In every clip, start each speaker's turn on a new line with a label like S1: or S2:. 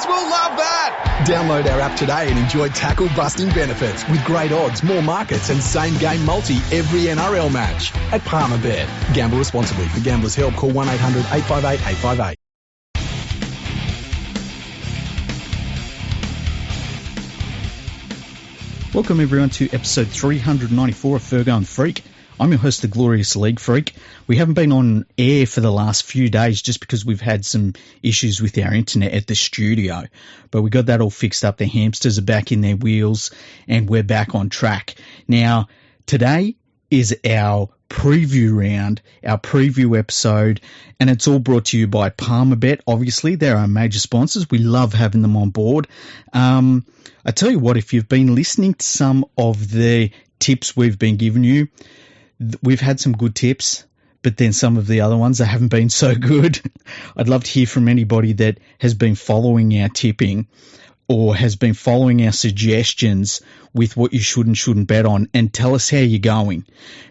S1: Punters will love that.
S2: Download our app today and enjoy tackle-busting benefits with great odds, more markets and same-game multi every NRL match at Palmerbet. Gamble responsibly. For Gamblers' Help, call 1-800-858-858.
S3: Welcome everyone to episode 394 of Fergo and Freak. I'm your host, the glorious League Freak. We haven't been on air for the last few days just because we've had some issues with our internet at the studio. But we got that all fixed up. The hamsters are back in their wheels and we're back on track. Now, today is our preview round, our preview episode, and it's all brought to you by Palmerbet. Obviously, they're our major sponsors. We love having them on board. I tell you what, if you've been listening to some of the tips we've been giving you, we've had some good tips, but then some of the other ones that haven't been so good. I'd love to hear from anybody that has been following our tipping or has been following our suggestions with what you should and shouldn't bet on, and tell us how you're going.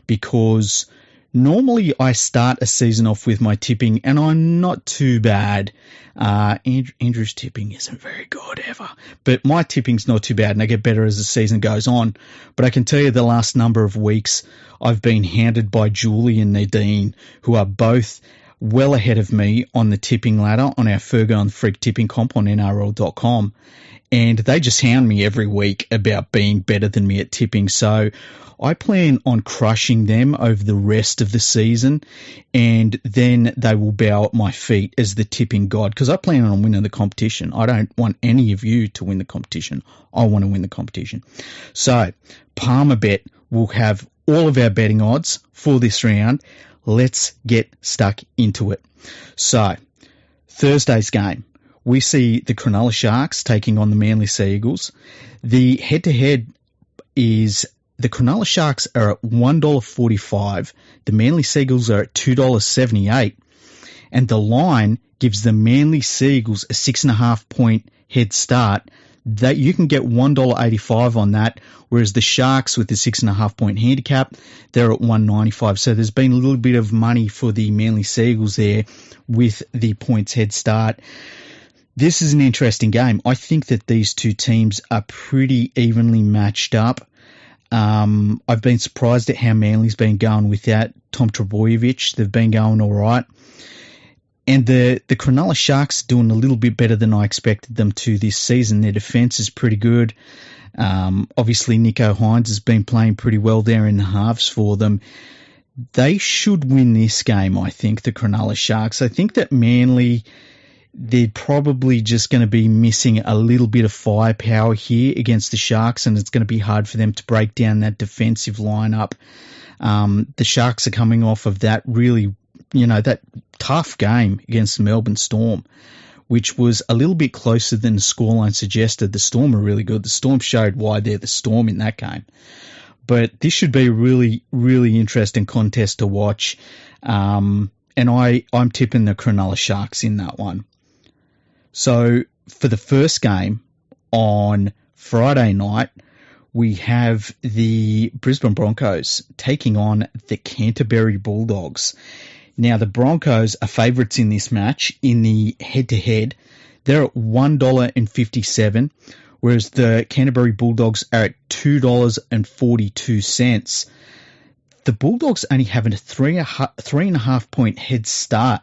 S3: Because normally I start a season off with my tipping and I'm not too bad. Andrew's tipping isn't very good ever, but my tipping's not too bad and I get better as the season goes on. But I can tell you the last number of weeks I've been hounded by Julie and Nadine, who are both well ahead of me on the tipping ladder on our Fergo and Freak tipping comp on NRL.com. And they just hound me every week about being better than me at tipping. So I plan on crushing them over the rest of the season, and then they will bow at my feet as the tipping god, because I plan on winning the competition. I don't want any of you to win the competition. I want to win the competition. So Palmerbet will have all of our betting odds for this round. Let's get stuck into it. So Thursday's game, we see the Cronulla Sharks taking on the Manly Sea Eagles. The head-to-head is the Cronulla Sharks are at $1.45. The Manly Sea Eagles are at $2.78. And the line gives the Manly Sea Eagles a 6.5 point head start. That you can get $1.85 on that, whereas the Sharks with the 6.5 point handicap, they're at $1.95. So there's been a little bit of money for the Manly Sea Eagles there with the points head start. This is an interesting game. I think that these two teams are pretty evenly matched up. I've been surprised at how Manly's been going without Tom Trbojevic. They've been going all right. And the Cronulla Sharks doing a little bit better than I expected them to this season. Their defence is pretty good. Obviously, Nico Hines has been playing pretty well there in the halves for them. They should win this game, I think, the Cronulla Sharks. I think that Manly, they're probably just going to be missing a little bit of firepower here against the Sharks, and it's going to be hard for them to break down that defensive lineup. The Sharks are coming off of that really, that tough game against the Melbourne Storm, which was a little bit closer than the scoreline suggested. The Storm are really good. The Storm showed why they're the Storm in that game. But this should be a really, really interesting contest to watch. And I'm tipping the Cronulla Sharks in that one. So for the first game on Friday night, we have the Brisbane Broncos taking on the Canterbury Bulldogs. Now, the Broncos are favourites in this match in the head-to-head. They're at $1.57, whereas the Canterbury Bulldogs are at $2.42. The Bulldogs only have a 3.5 point head start,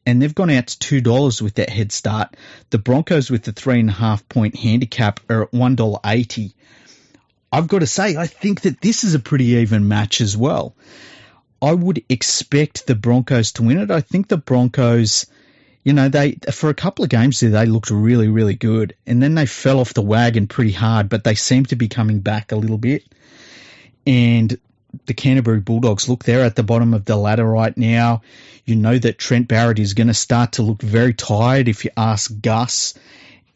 S3: and they've gone out to $2 with that head start. The Broncos with the 3.5 point handicap are at $1.80. I've got to say, I think that this is a pretty even match as well. I would expect the Broncos to win it. I think the Broncos, they for a couple of games there, they looked really, really good. And then they fell off the wagon pretty hard, but they seem to be coming back a little bit. And the Canterbury Bulldogs, look, they're at the bottom of the ladder right now. You know that Trent Barrett is going to start to look very tired if you ask Gus.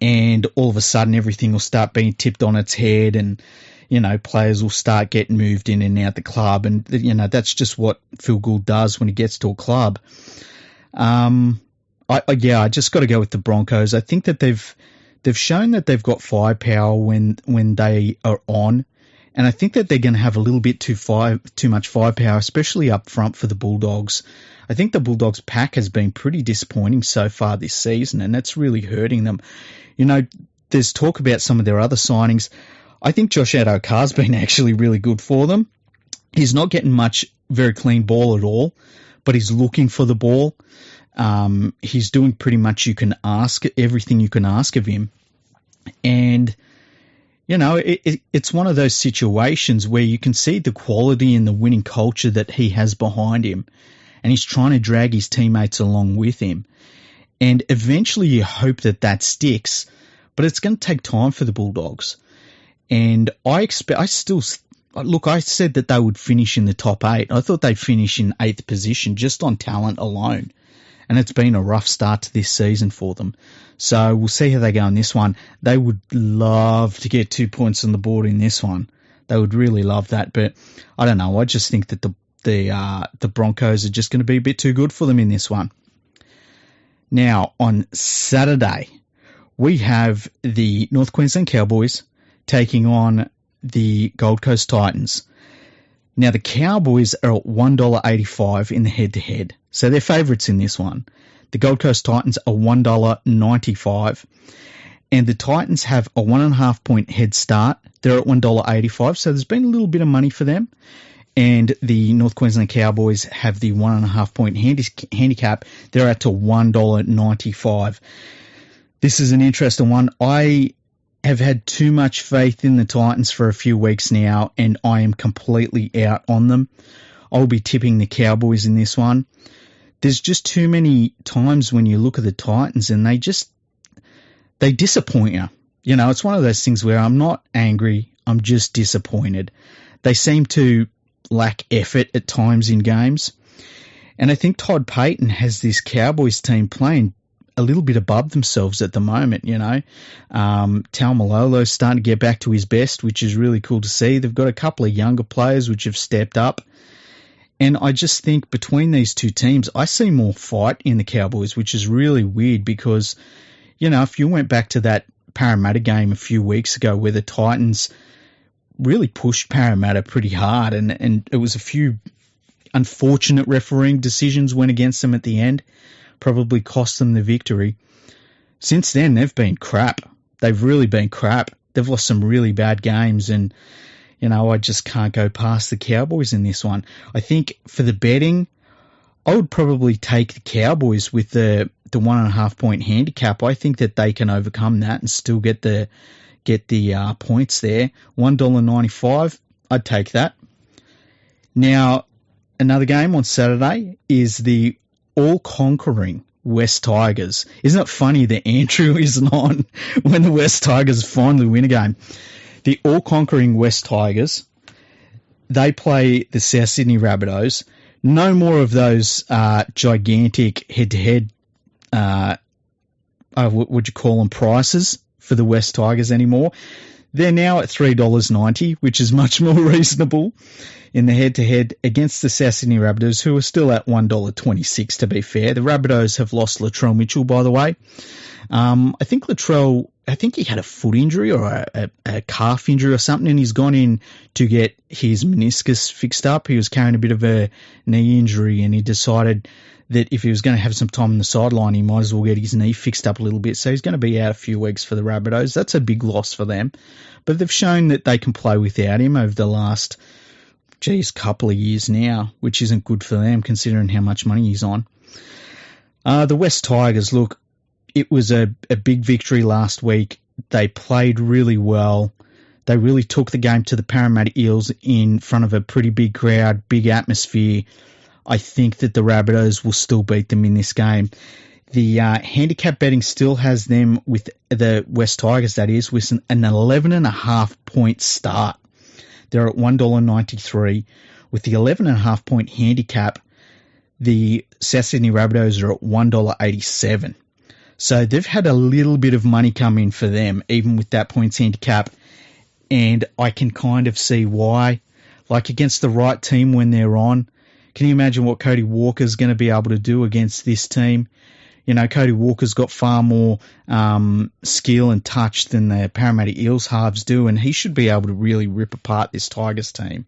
S3: And all of a sudden everything will start being tipped on its head, and players will start getting moved in and out the club. And, that's just what Phil Gould does when he gets to a club. I just got to go with the Broncos. I think that they've shown that they've got firepower when they are on. And I think that they're going to have a little bit too much firepower, especially up front for the Bulldogs. I think the Bulldogs pack has been pretty disappointing so far this season, and that's really hurting them. You know, there's talk about some of their other signings. I think Josh Addo-Carr's been actually really good for them. He's not getting much very clean ball at all, but he's looking for the ball. He's doing pretty much everything you can ask of him. And, you know, it's one of those situations where you can see the quality and the winning culture that he has behind him. And he's trying to drag his teammates along with him. And eventually you hope that sticks, but it's going to take time for the Bulldogs. And I said that they would finish in the top 8. I thought they'd finish in 8th position just on talent alone. And it's been a rough start to this season for them. So we'll see how they go in this one. They would love to get 2 points on the board in this one. They would really love that. But I don't know. I just think that the Broncos are just going to be a bit too good for them in this one. Now, on Saturday, we have the North Queensland Cowboys taking on the Gold Coast Titans. Now, the Cowboys are at $1.85 in the head-to-head, so they're favourites in this one. The Gold Coast Titans are $1.95, and the Titans have a 1.5 point head start. They're at $1.85, so there's been a little bit of money for them. And the North Queensland Cowboys have the 1.5 point handicap. They're at to $1.95. This is an interesting one. I have had too much faith in the Titans for a few weeks now, and I am completely out on them. I'll be tipping the Cowboys in this one. There's just too many times when you look at the Titans and they disappoint you. You know, it's one of those things where I'm not angry, I'm just disappointed. They seem to lack effort at times in games. And I think Todd Payton has this Cowboys team playing a little bit above themselves at the moment, you know. Taumalolo's starting to get back to his best, which is really cool to see. They've got a couple of younger players which have stepped up. And I just think between these two teams, I see more fight in the Cowboys, which is really weird because, you know, if you went back to that Parramatta game a few weeks ago where the Titans really pushed Parramatta pretty hard and it was a few unfortunate refereeing decisions went against them at the end, probably cost them the victory. Since then, they've been crap. They've really been crap. They've lost some really bad games and, you know, I just can't go past the Cowboys in this one. I think for the betting, I would probably take the Cowboys with the 1.5 point handicap. I think that they can overcome that and still get the points there. $1.95, I'd take that. Now, another game on Saturday is the all-conquering West Tigers. Isn't it funny that Andrew isn't on when the West Tigers finally win a game? The all-conquering West Tigers, they play the South Sydney Rabbitohs. No more of those gigantic head-to-head, what would you call them, prices for the West Tigers anymore. They're now at $3.90, which is much more reasonable in the head-to-head against the South Sydney Rabbitohs, who are still at $1.26, to be fair. The Rabbitohs have lost Latrell Mitchell, by the way. I think he had a foot injury or a calf injury or something, and he's gone in to get his meniscus fixed up. He was carrying a bit of a knee injury, and he decided that if he was going to have some time on the sideline, he might as well get his knee fixed up a little bit. So he's going to be out a few weeks for the Rabbitohs. That's a big loss for them. But they've shown that they can play without him over the last, couple of years now, which isn't good for them considering how much money he's on. The West Tigers, look, it was a big victory last week. They played really well. They really took the game to the Parramatta Eels in front of a pretty big crowd, big atmosphere. I think that the Rabbitohs will still beat them in this game. The handicap betting still has them with the West Tigers, that is, with an 11.5 point start. They're at $1.93. With the 11.5 point handicap, the South Sydney Rabbitohs are at $1.87. So they've had a little bit of money come in for them, even with that points handicap. And I can kind of see why. Like against the right team when they're on, can you imagine what Cody Walker's going to be able to do against this team? You know, Cody Walker's got far more skill and touch than the Parramatta Eels halves do, and he should be able to really rip apart this Tigers team.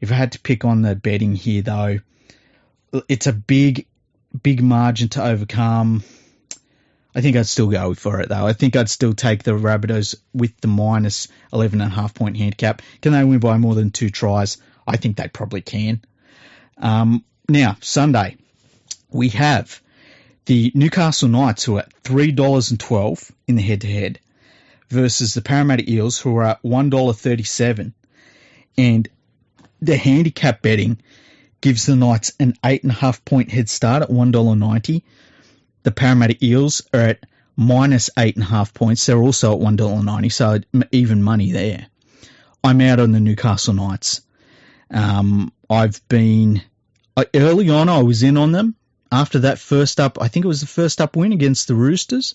S3: If I had to pick on the betting here, though, it's a big margin to overcome. I think I'd still go for it, though. I think I'd still take the Rabbitohs with the minus 11.5 point handicap. Can they win by more than 2 tries? I think they probably can. Now, Sunday, we have the Newcastle Knights, who are at $3.12 in the head-to-head, versus the Parramatta Eels, who are at $1.37. And the handicap betting gives the Knights an 8.5 point head start at $1.90. The Parramatta Eels are at minus 8.5 points. They're also at $1.90, so even money there. I'm out on the Newcastle Knights. Early on, I was in on them. After that first up, I think it was the first up win against the Roosters.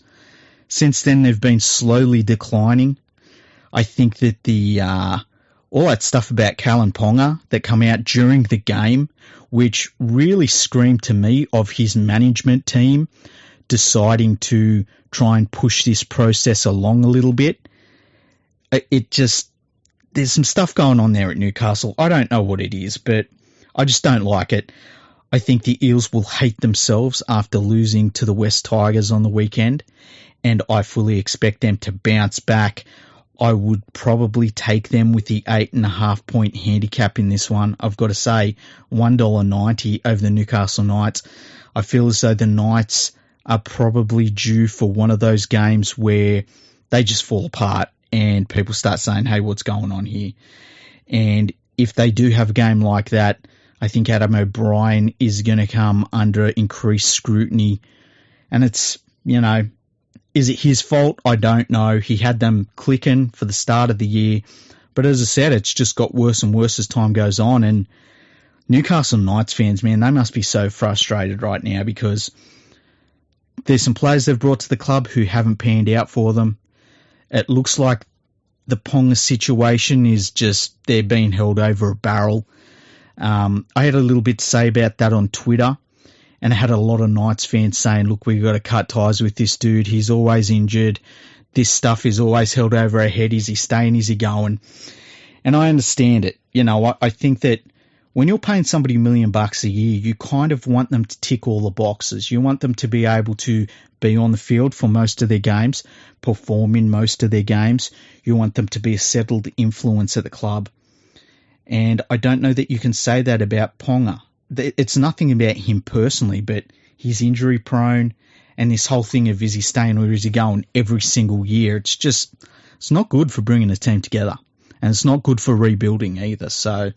S3: Since then, they've been slowly declining. I think that all that stuff about Callan Ponga that come out during the game, which really screamed to me of his management team deciding to try and push this process along a little bit. There's some stuff going on there at Newcastle. I don't know what it is, but I just don't like it. I think the Eels will hate themselves after losing to the West Tigers on the weekend, and I fully expect them to bounce back. I would probably take them with the 8.5 point handicap in this one. I've got to say, $1.90 over the Newcastle Knights. I feel as though the Knights are probably due for one of those games where they just fall apart and people start saying, hey, what's going on here? And if they do have a game like that, I think Adam O'Brien is going to come under increased scrutiny. And it's, is it his fault? I don't know. He had them clicking for the start of the year. But as I said, it's just got worse and worse as time goes on. And Newcastle Knights fans, man, they must be so frustrated right now because there's some players they've brought to the club who haven't panned out for them. It looks like the Ponga situation is just they're being held over a barrel. I had a little bit to say about that on Twitter, and I had a lot of Knights fans saying, look, we've got to cut ties with this dude. He's always injured. This stuff is always held over our head. Is he staying? Is he going? And I understand it. I think that when you're paying somebody $1 million a year, you kind of want them to tick all the boxes. You want them to be able to be on the field for most of their games, perform in most of their games. You want them to be a settled influence at the club. And I don't know that you can say that about Ponga. It's nothing about him personally, but he's injury prone, and this whole thing of is he staying or is he going every single year, it's not good for bringing a team together, and it's not good for rebuilding either. So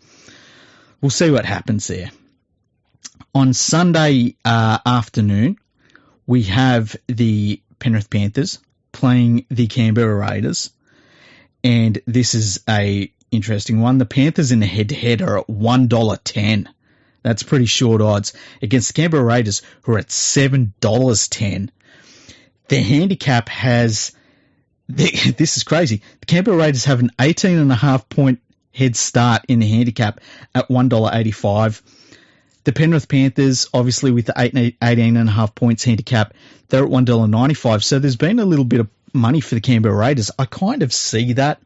S3: we'll see what happens there. On Sunday afternoon, we have the Penrith Panthers playing the Canberra Raiders, and this is a interesting one. The Panthers in the head-to-head are at $1.10. That's pretty short odds against the Canberra Raiders, who are at $7.10. The handicap has, this is crazy, the Canberra Raiders have an 18.5 point head start in the handicap at $1.85. The Penrith Panthers, obviously with the 18.5 points handicap, they're at $1.95. So there's been a little bit of money for the Canberra Raiders. I kind of see that.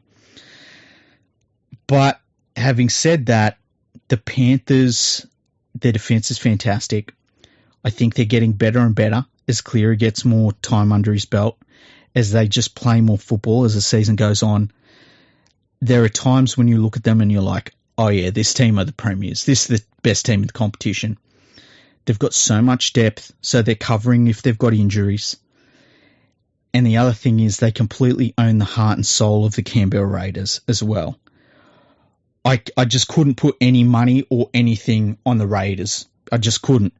S3: But having said that, the Panthers, their defense is fantastic. I think they're getting better and better as Cleary gets more time under his belt, as they just play more football as the season goes on. There are times when you look at them and you're like, oh yeah, this team are the premiers. This is the best team in the competition. They've got so much depth, so they're covering if they've got injuries. And the other thing is they completely own the heart and soul of the Canberra Raiders as well. I just couldn't put any money or anything on the Raiders. I just couldn't.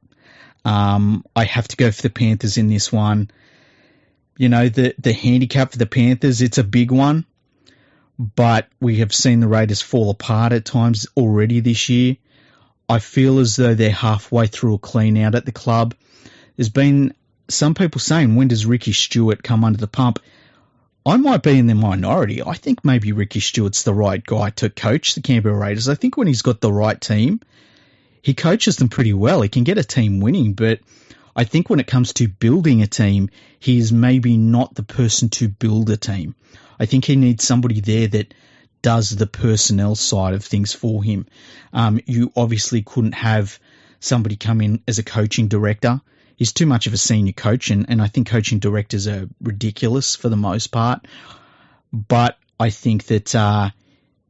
S3: I have to go for the Panthers in this one. The handicap for the Panthers, it's a big one, but we have seen the Raiders fall apart at times already this year. I feel as though they're halfway through a clean out at the club. There's been some people saying, when does Ricky Stewart come under the pump? I might be in the minority. I think maybe Ricky Stewart's the right guy to coach the Canberra Raiders. I think when he's got the right team, he coaches them pretty well. He can get a team winning, but I think when it comes to building a team, he is maybe not the person to build a team. I think he needs somebody there that does the personnel side of things for him. You obviously couldn't have somebody come in as a coaching director. He's too much of a senior coach, and I think coaching directors are ridiculous for the most part. But I think that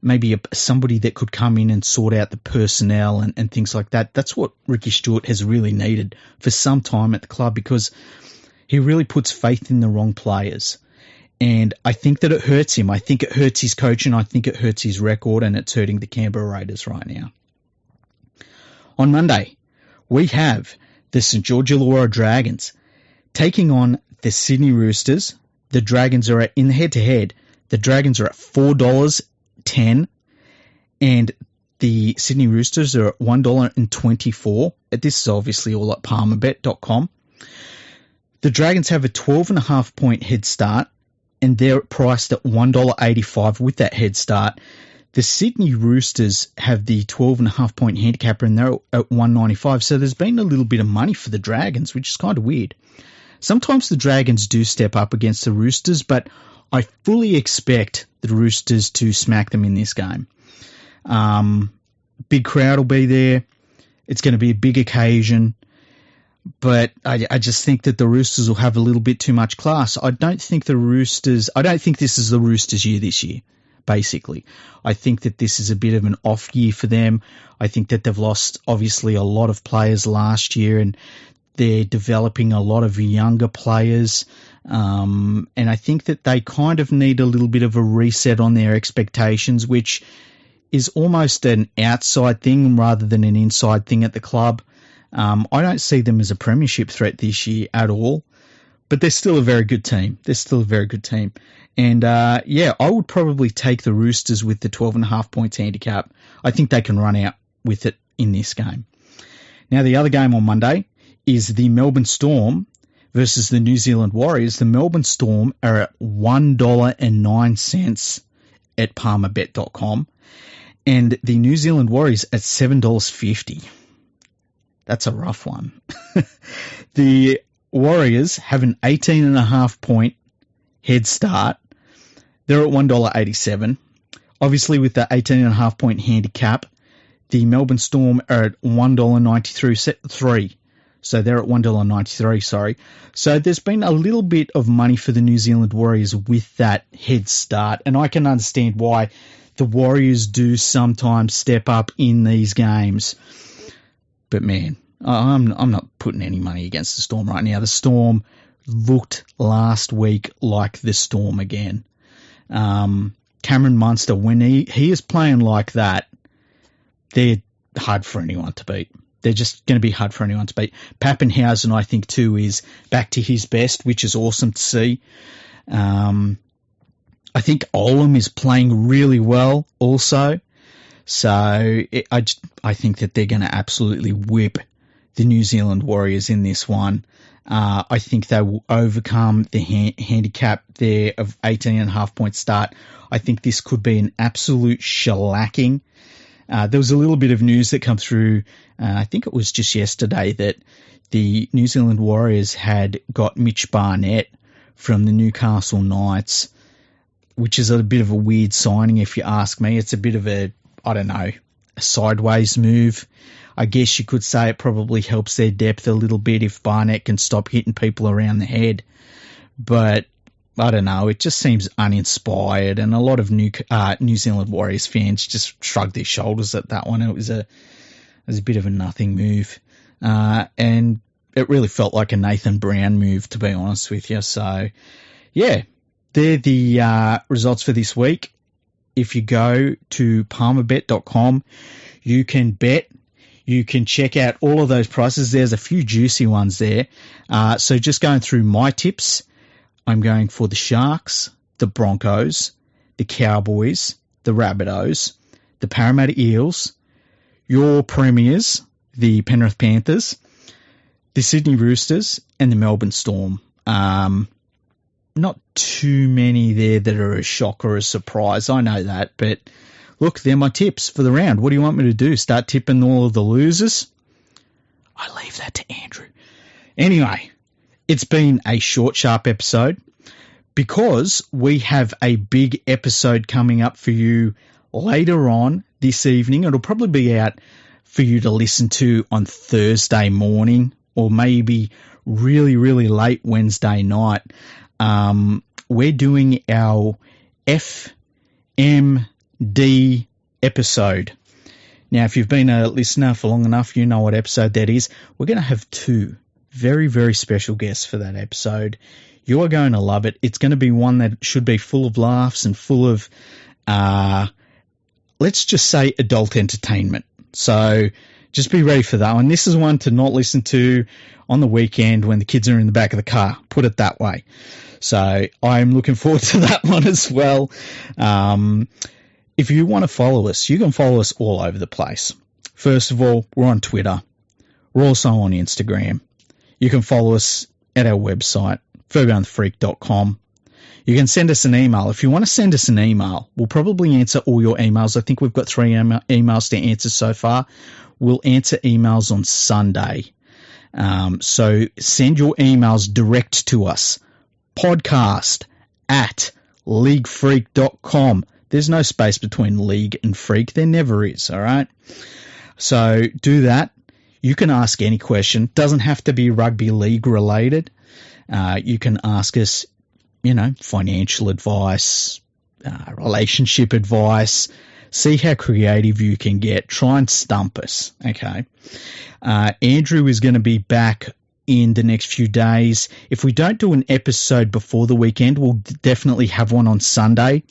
S3: maybe somebody that could come in and sort out the personnel and things like that. That's what Ricky Stuart has really needed for some time at the club, because he really puts faith in the wrong players. And I think that it hurts him. I think it hurts his coaching. I think it hurts his record, and it's hurting the Canberra Raiders right now. On Monday, we have the St George Illawarra Dragons taking on the Sydney Roosters. The Dragons are in the head-to-head. The Dragons are at $4.10, and the Sydney Roosters are at $1.24. This is obviously all at palmerbet.com. The Dragons have a 12.5 point head start, and they're priced at $1.85 with that head start. The Sydney Roosters have the 12.5 point handicapper, and they're at $1.95. So there's been a little bit of money for the Dragons, which is kind of weird. Sometimes the Dragons do step up against the Roosters, but I fully expect the Roosters to smack them in this game. Big crowd will be there. It's going to be a big occasion. But I just think that the Roosters will have a little bit too much class. I don't think this is the Roosters' year this year, basically. I think that this is a bit of an off year for them. I think that they've lost, obviously, a lot of players last year, and they're developing a lot of younger players. And I think that they kind of need a little bit of a reset on their expectations, which is almost an outside thing rather than an inside thing at the club. I don't see them as a premiership threat this year at all, but they're still a very good team. And, I would probably take the Roosters with the 12.5 points handicap. I think they can run out with it in this game. Now, the other game on Monday is the Melbourne Storm versus the New Zealand Warriors. The Melbourne Storm are at $1.09 at palmerbet.com, and the New Zealand Warriors at $7.50. That's a rough one. The Warriors have an 18.5 point head start. They're at $1.87. Obviously, with the 18.5 point handicap, the Melbourne Storm are at $1.93. So they're at $1.93, sorry. So there's been a little bit of money for the New Zealand Warriors with that head start, and I can understand why the Warriors do sometimes step up in these games. But man, I'm not putting any money against the Storm right now. The Storm looked last week like the Storm again. Cameron Munster, when he is playing like that, they're hard for anyone to beat. They're just going to be hard for anyone to beat. Pappenhausen, I think, too, is back to his best, which is awesome to see. I think Olam is playing really well also. So I think that they're going to absolutely whip the New Zealand Warriors in this one. I think they will overcome the handicap there of 18.5 point start. I think this could be an absolute shellacking. There was a little bit of news that come through, I think it was just yesterday, that the New Zealand Warriors had got Mitch Barnett from the Newcastle Knights, which is a bit of a weird signing if you ask me. It's a bit of a sideways move. I guess you could say it probably helps their depth a little bit if Barnett can stop hitting people around the head. But I don't know, it just seems uninspired, and a lot of New Zealand Warriors fans just shrugged their shoulders at that one. It was a bit of a nothing move, and it really felt like a Nathan Brown move, to be honest with you. So, yeah, they're the results for this week. If you go to palmerbet.com, you can bet. You can check out all of those prices. There's a few juicy ones there. So just going through my tips, I'm going for the Sharks, the Broncos, the Cowboys, the Rabbitohs, the Parramatta Eels, your Premiers, the Penrith Panthers, the Sydney Roosters, and the Melbourne Storm. Not too many there that are a shock or a surprise. I know that, but look, they're my tips for the round. What do you want me to do? Start tipping all of the losers? I leave that to Andrew. Anyway, it's been a short, sharp episode because we have a big episode coming up for you later on this evening. It'll probably be out for you to listen to on Thursday morning or maybe really, really late Wednesday night. We're doing our FMD episode. Now, if you've been a listener for long enough, you know what episode that is. We're going to have two very, very special guests for that episode. You are going to love it. It's going to be one that should be full of laughs and full of, let's just say, adult entertainment. So just be ready for that one. This is one to not listen to on the weekend when the kids are in the back of the car, put it that way. So I'm looking forward to that one as well. If you want to follow us, you can follow us all over the place. First of all, we're on Twitter. We're also on Instagram. You can follow us at our website, fergoandthefreak.com. You can send us an email. If you want to send us an email, we'll probably answer all your emails. I think we've got 3 emails to answer so far. We'll answer emails on Sunday. So send your emails direct to us. podcast@leaguefreak.com. There's no space between league and freak. There never is, all right? So do that. You can ask any question. Doesn't have to be rugby league related. You can ask us, financial advice, relationship advice. See how creative you can get. Try and stump us, okay? Andrew is going to be back in the next few days. If we don't do an episode before the weekend, we'll definitely have one on Sunday.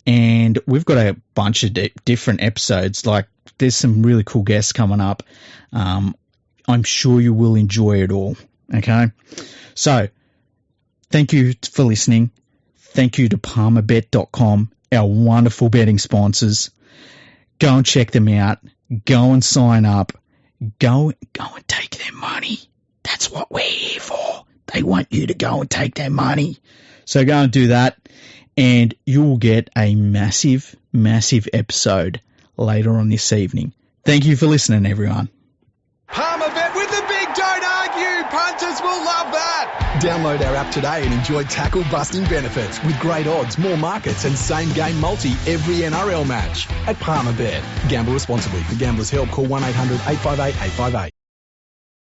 S3: And we've got a bunch of different episodes. Like, there's some really cool guests coming up. I'm sure you will enjoy it all, okay? So, thank you for listening. Thank you to Palmerbet.com, our wonderful betting sponsors. Go and check them out. Go and sign up. Go and take their money. That's what we're here for. They want you to go and take their money. So go and do that, and you will get a massive, massive episode later on this evening. Thank you for listening, everyone.
S2: Palmerbet with the big don't argue. Punters will love that. Download our app today and enjoy tackle-busting benefits with great odds, more markets and same-game multi every NRL match at Palmerbet. Gamble responsibly. For Gamblers' Help, call 1-800-858-858.